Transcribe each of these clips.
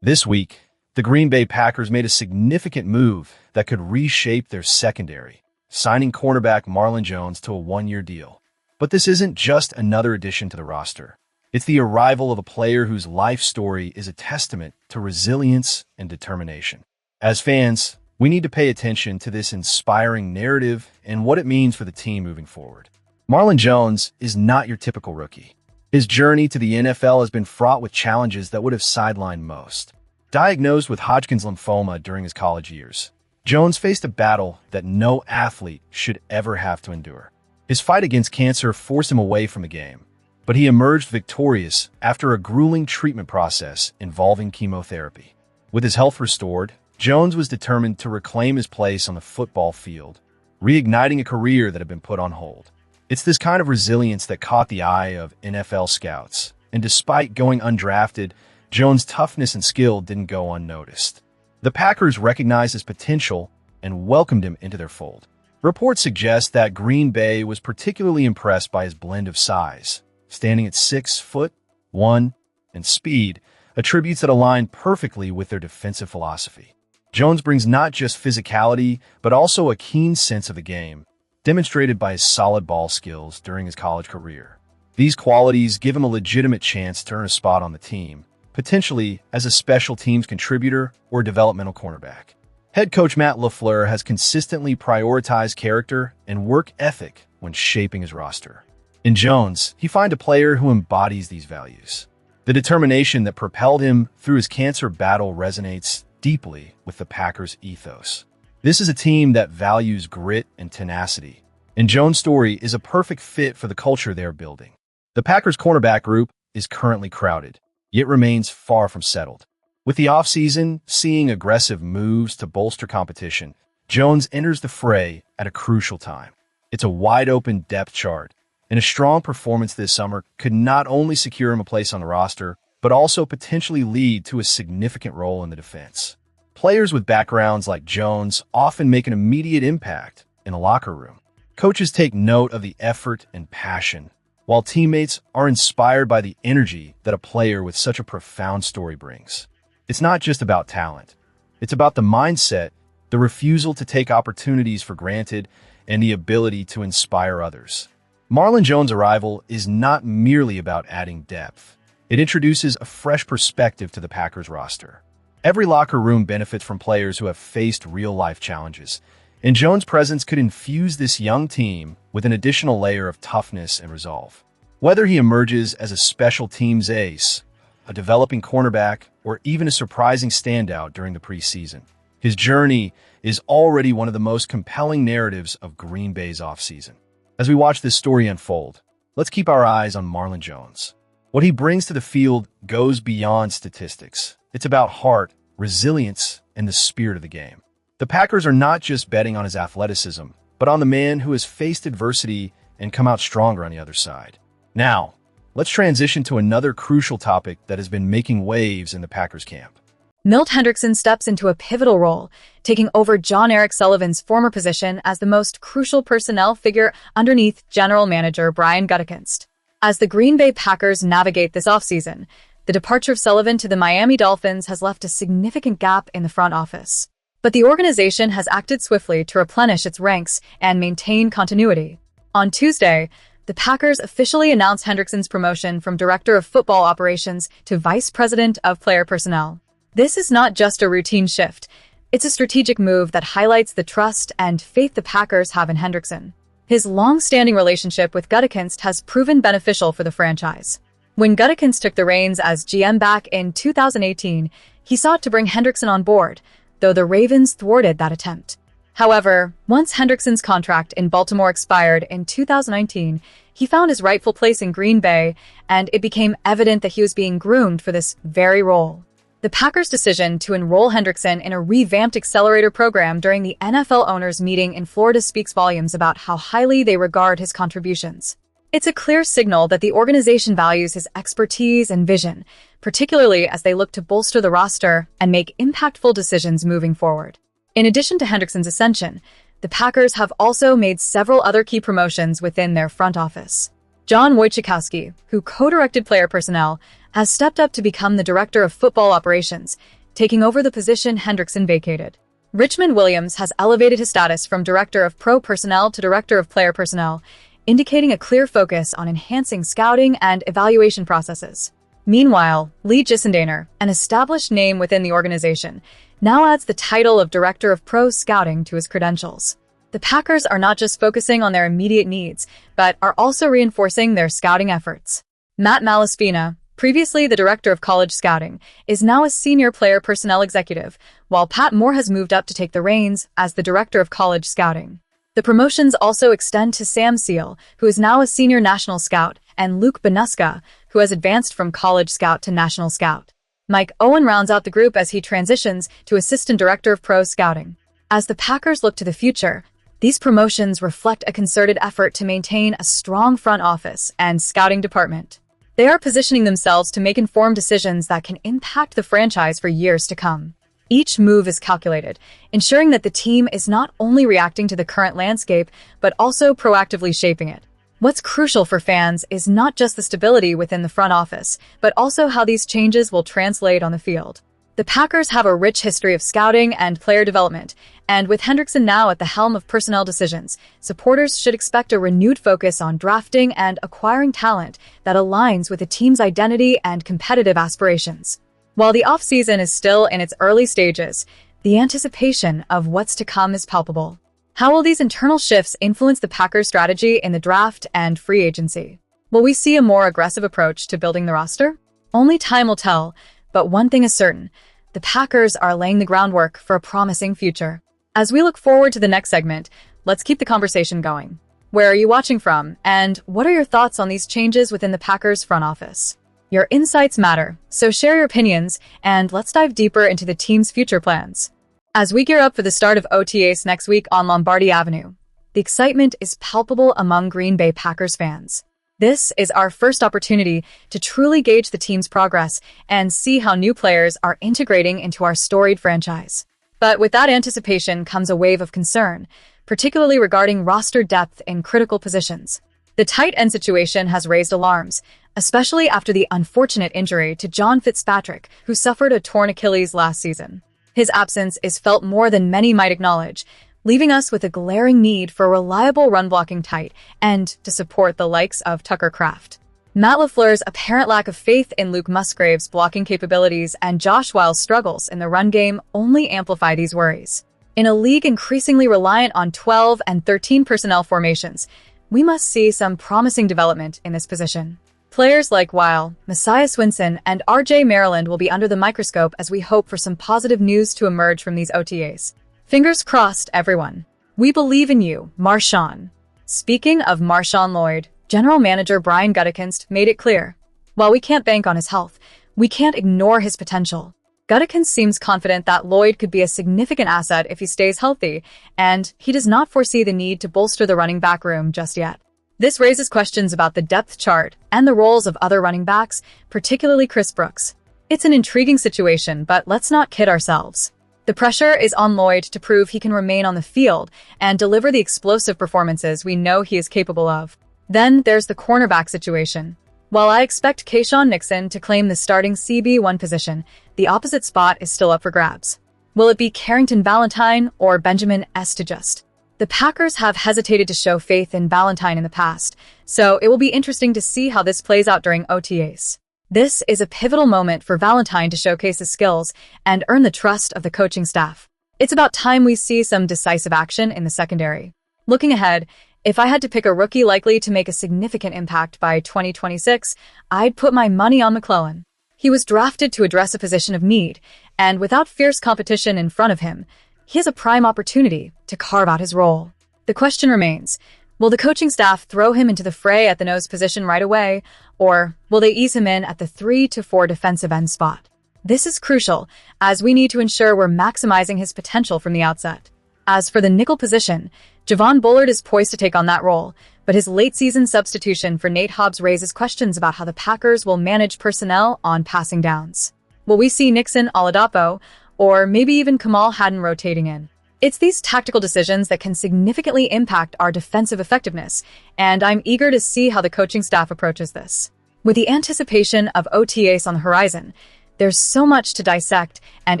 This week, the Green Bay Packers made a significant move that could reshape their secondary, signing cornerback Marlon Jones to a one-year deal. But this isn't just another addition to the roster. It's the arrival of a player whose life story is a testament to resilience and determination. As fans, we need to pay attention to this inspiring narrative and what it means for the team moving forward. Marlon Jones is not your typical rookie. His journey to the NFL has been fraught with challenges that would have sidelined most. Diagnosed with Hodgkin's lymphoma during his college years, Jones faced a battle that no athlete should ever have to endure. His fight against cancer forced him away from the game, but he emerged victorious after a grueling treatment process involving chemotherapy. With his health restored, Jones was determined to reclaim his place on the football field, reigniting a career that had been put on hold. It's this kind of resilience that caught the eye of NFL scouts, and despite going undrafted, Jones' toughness and skill didn't go unnoticed. The Packers recognized his potential and welcomed him into their fold. Reports suggest that Green Bay was particularly impressed by his blend of size, standing at 6'1", and speed, attributes that align perfectly with their defensive philosophy. Jones brings not just physicality, but also a keen sense of the game, demonstrated by his solid ball skills during his college career. These qualities give him a legitimate chance to earn a spot on the team, potentially as a special teams contributor or developmental cornerback. Head coach Matt LaFleur has consistently prioritized character and work ethic when shaping his roster. In Jones, he finds a player who embodies these values. The determination that propelled him through his cancer battle resonates deeply with the Packers' ethos. This is a team that values grit and tenacity, and Jones' story is a perfect fit for the culture they are building. The Packers' cornerback group is currently crowded, yet remains far from settled. With the offseason seeing aggressive moves to bolster competition, Jones enters the fray at a crucial time. It's a wide-open depth chart, and a strong performance this summer could not only secure him a place on the roster, but also potentially lead to a significant role in the defense. Players with backgrounds like Jones often make an immediate impact in a locker room. Coaches take note of the effort and passion, while teammates are inspired by the energy that a player with such a profound story brings. It's not just about talent. It's about the mindset, the refusal to take opportunities for granted, and the ability to inspire others. Marlon Jones' arrival is not merely about adding depth. It introduces a fresh perspective to the Packers roster. Every locker room benefits from players who have faced real-life challenges, and Jones' presence could infuse this young team with an additional layer of toughness and resolve. Whether he emerges as a special teams ace, a developing cornerback, or even a surprising standout during the preseason, his journey is already one of the most compelling narratives of Green Bay's offseason. As we watch this story unfold, let's keep our eyes on Marlon Jones. What he brings to the field goes beyond statistics. It's about heart, resilience, and the spirit of the game. The Packers are not just betting on his athleticism, but on the man who has faced adversity and come out stronger on the other side. Now, let's transition to another crucial topic that has been making waves in the Packers camp. Milt Hendrickson steps into a pivotal role, taking over Jon-Eric Sullivan's former position as the most crucial personnel figure underneath general manager Brian Gutekunst. As the Green Bay Packers navigate this offseason, the departure of Sullivan to the Miami Dolphins has left a significant gap in the front office. But the organization has acted swiftly to replenish its ranks and maintain continuity. On Tuesday, the Packers officially announced Hendrickson's promotion from Director of Football Operations to Vice President of Player Personnel. This is not just a routine shift. It's a strategic move that highlights the trust and faith the Packers have in Hendrickson. His long-standing relationship with Gutekunst has proven beneficial for the franchise. When Gutekunst took the reins as GM back in 2018, he sought to bring Hendrickson on board, though the Ravens thwarted that attempt. However, once Hendrickson's contract in Baltimore expired in 2019, he found his rightful place in Green Bay, and it became evident that he was being groomed for this very role. The Packers' decision to enroll Hendrickson in a revamped accelerator program during the NFL owners' meeting in Florida speaks volumes about how highly they regard his contributions. It's a clear signal that the organization values his expertise and vision, particularly as they look to bolster the roster and make impactful decisions moving forward. In addition to Hendrickson's ascension, the Packers have also made several other key promotions within their front office. John Wojciechowski, who co-directed player personnel, has stepped up to become the director of football operations, taking over the position Hendrickson vacated. Richmond Williams has elevated his status from director of pro personnel to director of player personnel, indicating a clear focus on enhancing scouting and evaluation processes. Meanwhile, Lee Gissendaner, an established name within the organization, now adds the title of director of pro scouting to his credentials. The Packers are not just focusing on their immediate needs, but are also reinforcing their scouting efforts. Matt LaFleur, previously the director of college scouting, is now a senior player personnel executive, while Pat Moore has moved up to take the reins as the director of college scouting. The promotions also extend to Sam Seal, who is now a senior national scout, and Luke Benuska, who has advanced from college scout to national scout. Mike Owen rounds out the group as he transitions to assistant director of pro scouting. As the Packers look to the future, these promotions reflect a concerted effort to maintain a strong front office and scouting department. They are positioning themselves to make informed decisions that can impact the franchise for years to come. Each move is calculated, ensuring that the team is not only reacting to the current landscape, but also proactively shaping it. What's crucial for fans is not just the stability within the front office, but also how these changes will translate on the field. The Packers have a rich history of scouting and player development, and with Hendrickson now at the helm of personnel decisions, supporters should expect a renewed focus on drafting and acquiring talent that aligns with the team's identity and competitive aspirations. While the offseason is still in its early stages, the anticipation of what's to come is palpable. How will these internal shifts influence the Packers' strategy in the draft and free agency? Will we see a more aggressive approach to building the roster? Only time will tell, but one thing is certain: the Packers are laying the groundwork for a promising future. As we look forward to the next segment, let's keep the conversation going. Where are you watching from, and what are your thoughts on these changes within the Packers front office? Your insights matter, so share your opinions, and let's dive deeper into the team's future plans. As we gear up for the start of OTAs next week on Lombardi Avenue, the excitement is palpable among Green Bay Packers fans. This is our first opportunity to truly gauge the team's progress and see how new players are integrating into our storied franchise. But with that anticipation comes a wave of concern, particularly regarding roster depth in critical positions. The tight end situation has raised alarms, especially after the unfortunate injury to John Fitzpatrick, who suffered a torn Achilles last season. His absence is felt more than many might acknowledge, leaving us with a glaring need for reliable run-blocking tight end to support the likes of Tucker Kraft. Matt LaFleur's apparent lack of faith in Luke Musgrave's blocking capabilities and Josh Wild's struggles in the run game only amplify these worries. In a league increasingly reliant on 12 and 13 personnel formations, we must see some promising development in this position. Players like Weil, Messiah Swinson, and RJ Maryland will be under the microscope as we hope for some positive news to emerge from these OTAs. Fingers crossed, everyone. We believe in you, Marshawn. Speaking of Marshawn Lloyd, General Manager Brian Gutekunst made it clear: while we can't bank on his health, we can't ignore his potential. Gutekunst seems confident that Lloyd could be a significant asset if he stays healthy, and he does not foresee the need to bolster the running back room just yet. This raises questions about the depth chart and the roles of other running backs, particularly Chris Brooks. It's an intriguing situation, but let's not kid ourselves. The pressure is on Lloyd to prove he can remain on the field and deliver the explosive performances we know he is capable of. Then there's the cornerback situation. While I expect Keisean Nixon to claim the starting CB1 position, the opposite spot is still up for grabs. Will it be Carrington Valentine or Benjamin Estejust? The Packers have hesitated to show faith in Valentine in the past, so it will be interesting to see how this plays out during OTAs. This is a pivotal moment for Valentine to showcase his skills and earn the trust of the coaching staff. It's about time we see some decisive action in the secondary. Looking ahead, if I had to pick a rookie likely to make a significant impact by 2026, I'd put my money on McClellan. He was drafted to address a position of need, and without fierce competition in front of him, he has a prime opportunity to carve out his role. The question remains: will the coaching staff throw him into the fray at the nose position right away, or will they ease him in at the 3 to 4 defensive end spot? This is crucial, as we need to ensure we're maximizing his potential from the outset. As for the nickel position, Javon Bullard is poised to take on that role, but his late-season substitution for Nate Hobbs raises questions about how the Packers will manage personnel on passing downs. Will we see Nixon Oladapo, or maybe even Kamal Hadden rotating in? It's these tactical decisions that can significantly impact our defensive effectiveness, and I'm eager to see how the coaching staff approaches this. With the anticipation of OTAs on the horizon, there's so much to dissect and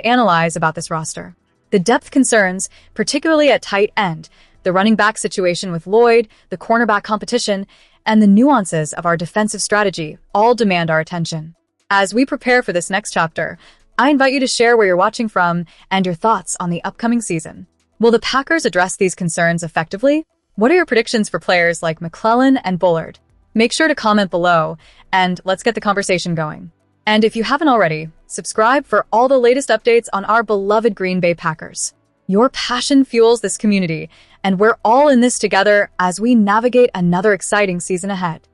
analyze about this roster. The depth concerns, particularly at tight end, the running back situation with Lloyd, the cornerback competition, and the nuances of our defensive strategy all demand our attention. As we prepare for this next chapter, I invite you to share where you're watching from and your thoughts on the upcoming season. Will the Packers address these concerns effectively? What are your predictions for players like McClellan and Bullard? Make sure to comment below, and let's get the conversation going. And if you haven't already, subscribe for all the latest updates on our beloved Green Bay Packers. Your passion fuels this community, and we're all in this together as we navigate another exciting season ahead.